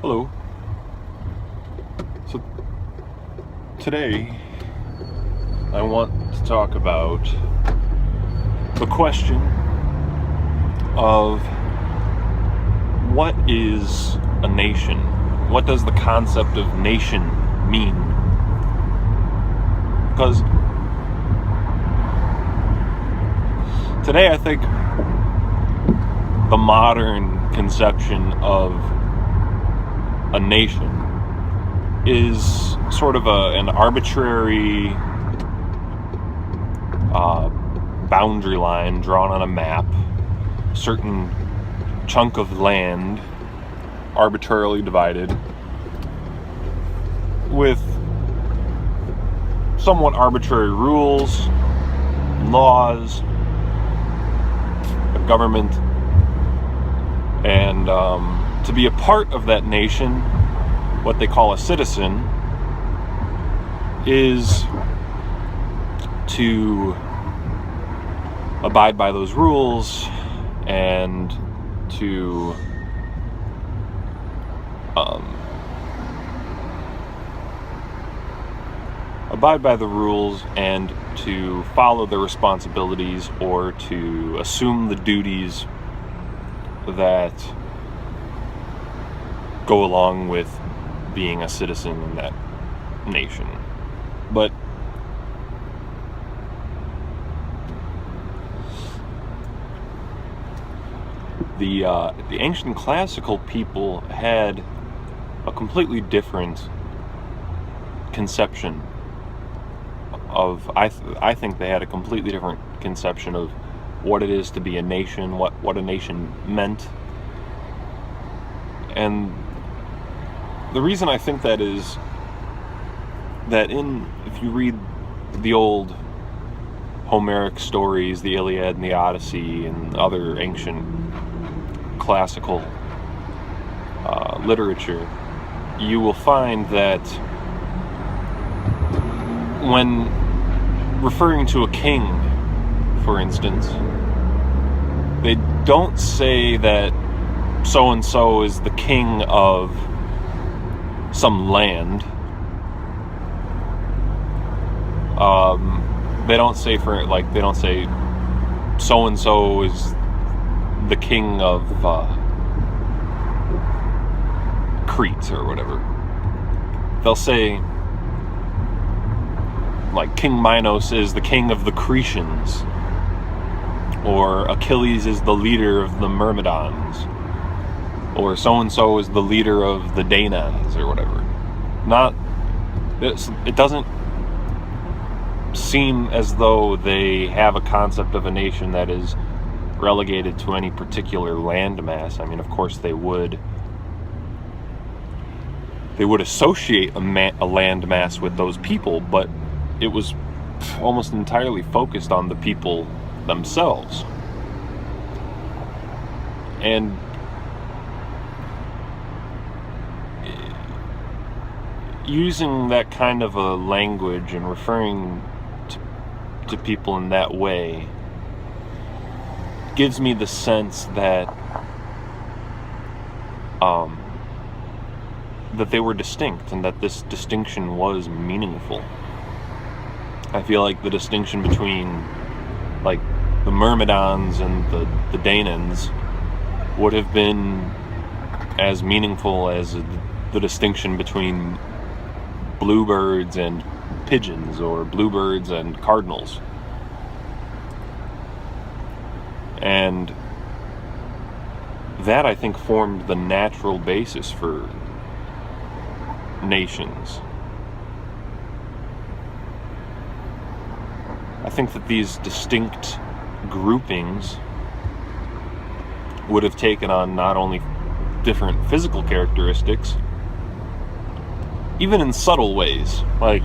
Hello. So today I want to talk about the question of what is a nation? What does the concept of nation mean? Because today I think the modern conception of a nation is sort of an arbitrary boundary line drawn on a map, certain chunk of land arbitrarily divided with somewhat arbitrary rules, laws, a government, and to be a part of that nation, what they call a citizen, is to abide by those rules and to abide by the rules and to follow their responsibilities or to assume the duties that go along with being a citizen in that nation. But the ancient classical people had a completely different conception of, I think they had a completely different conception of what it is to be a nation, what a nation meant. And the reason I think that is that if you read the old Homeric stories, the Iliad and the Odyssey and other ancient classical literature, you will find that when referring to a king, for instance, they don't say that so-and-so is the king of some land. They don't say they don't say so-and-so is the king of Crete or whatever. They'll say like King Minos is the king of the Cretians, or Achilles is the leader of the Myrmidons, or so-and-so is the leader of the Danaans, or whatever. It doesn't seem as though they have a concept of a nation that is relegated to any particular landmass. I mean, of course they would associate a landmass with those people, but it was almost entirely focused on the people themselves. And using that kind of a language and referring to people in that way gives me the sense that that they were distinct and that this distinction was meaningful. I feel like the distinction between like the Myrmidons and the Danaans would have been as meaningful as the distinction between bluebirds and pigeons, or bluebirds and cardinals. And that, I think, formed the natural basis for nations. I think that these distinct groupings would have taken on not only different physical characteristics, even in subtle ways. Like,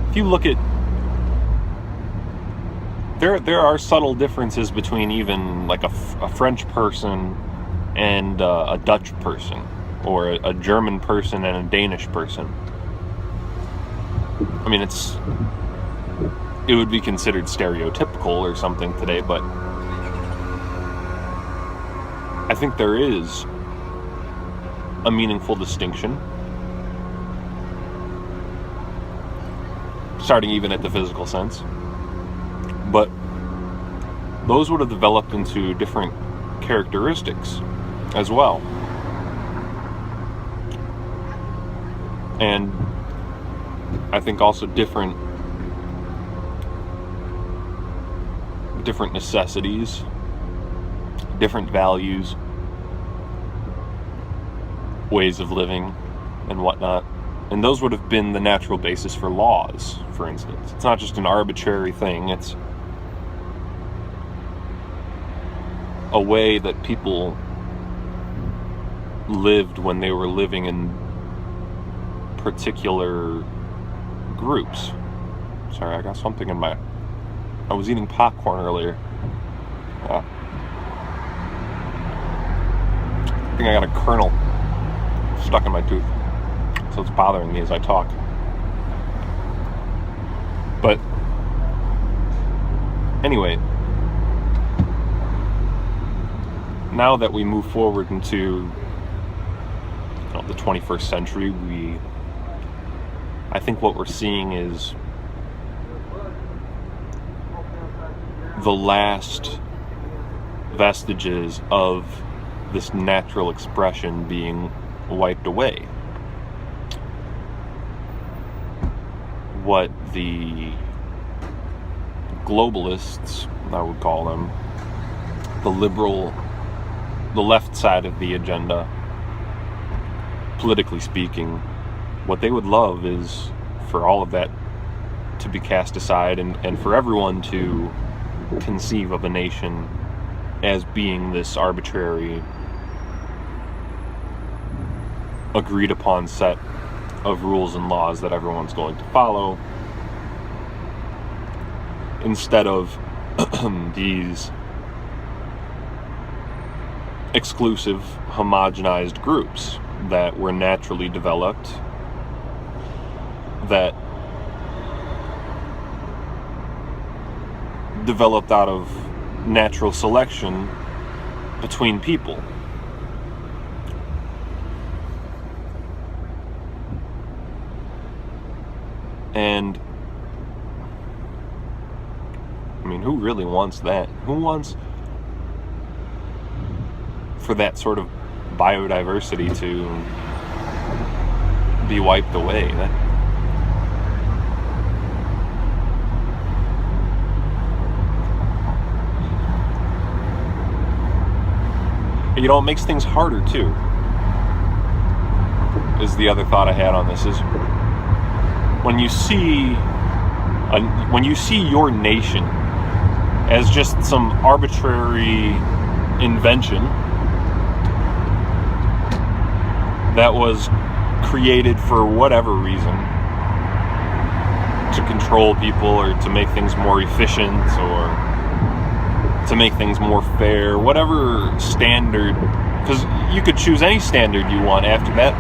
if you look at, there are subtle differences between even like a French person and a Dutch person, or a German person and a Danish person. I mean, it would be considered stereotypical or something today, but I think there is a meaningful distinction, starting even at the physical sense. But those would have developed into different characteristics as well. And I think also different necessities, different values, ways of living, and whatnot. And those would have been the natural basis for laws, for instance. It's not just an arbitrary thing, it's a way that people lived when they were living in particular groups. Sorry, I got something in my... I was eating popcorn earlier. I think I got a kernel stuck in my tooth, so it's bothering me as I talk. But anyway, now that we move forward into the 21st century, I think what we're seeing is the last vestiges of this natural expression being wiped away. What the globalists, I would call them, the left side of the agenda, politically speaking, what they would love is for all of that to be cast aside and for everyone to conceive of a nation as being this arbitrary, agreed upon set of rules and laws that everyone's going to follow, instead of these exclusive, homogenized groups that were naturally developed, that developed out of natural selection between people. And I mean, who really wants that? Who wants for that sort of biodiversity to be wiped away? It makes things harder too. Is the other thought I had on this, is when you see your nation as just some arbitrary invention that was created for whatever reason, to control people or to make things more efficient or to make things more fair, whatever standard, because you could choose any standard you want after that.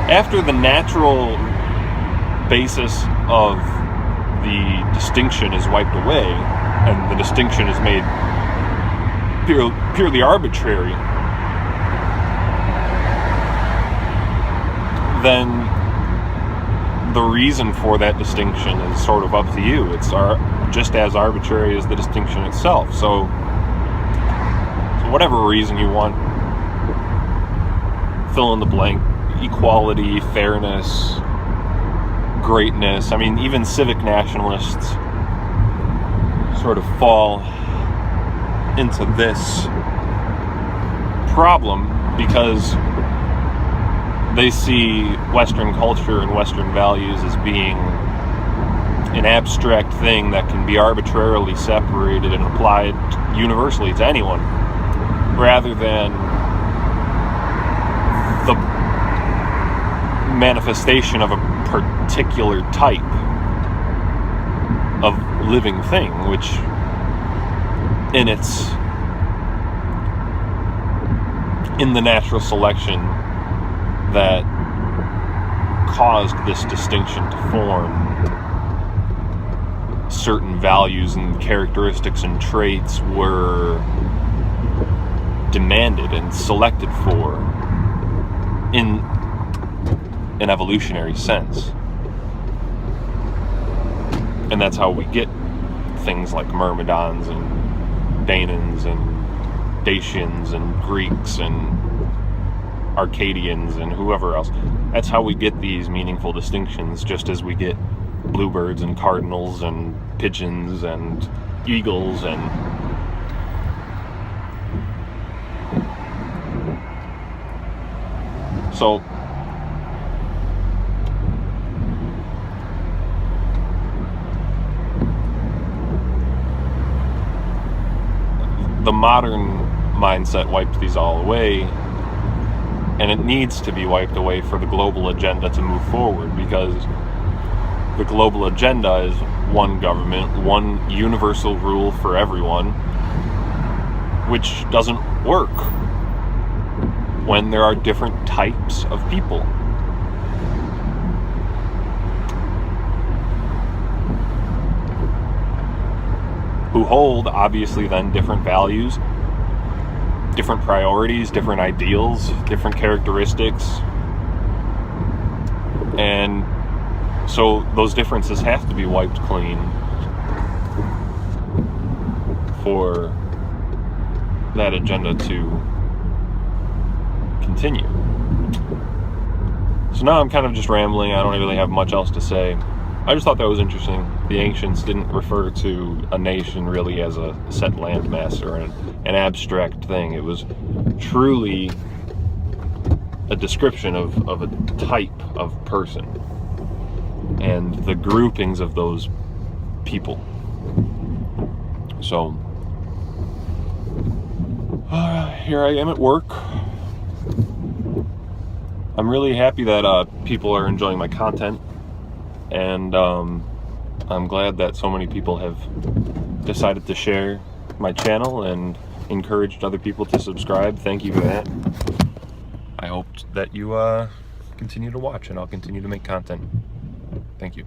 After the natural basis of the distinction is wiped away and the distinction is made purely arbitrary, then the reason for that distinction is sort of up to you. It's just as arbitrary as the distinction itself. So whatever reason you want, fill in the blank, equality, fairness, greatness. I mean, even civic nationalists sort of fall into this problem because they see Western culture and Western values as being an abstract thing that can be arbitrarily separated and applied universally to anyone, rather than the manifestation of a particular type of living thing, which in the natural selection that caused this distinction to form, certain values and characteristics and traits were demanded and selected for in an evolutionary sense. And that's how we get things like Myrmidons and Daemons and Dacians and Greeks and Arcadians and whoever else. That's how we get these meaningful distinctions, just as we get bluebirds and cardinals and pigeons and eagles and so the modern mindset wipes these all away, and it needs to be wiped away for the global agenda to move forward, because the global agenda is one government, one universal rule for everyone, which doesn't work when there are different types of people. Who hold, obviously, then different values, different priorities, different ideals, different characteristics. And so those differences have to be wiped clean for that agenda to continue. So now I'm kind of just rambling. I don't really have much else to say. I just thought that was interesting. The ancients didn't refer to a nation really as a set landmass or an abstract thing. It was truly a description of a type of person and the groupings of those people. So here I am at work. I'm really happy that people are enjoying my content, and I'm glad that so many people have decided to share my channel and encouraged other people to subscribe. Thank you for that. I hope that you continue to watch, and I'll continue to make content. Thank you.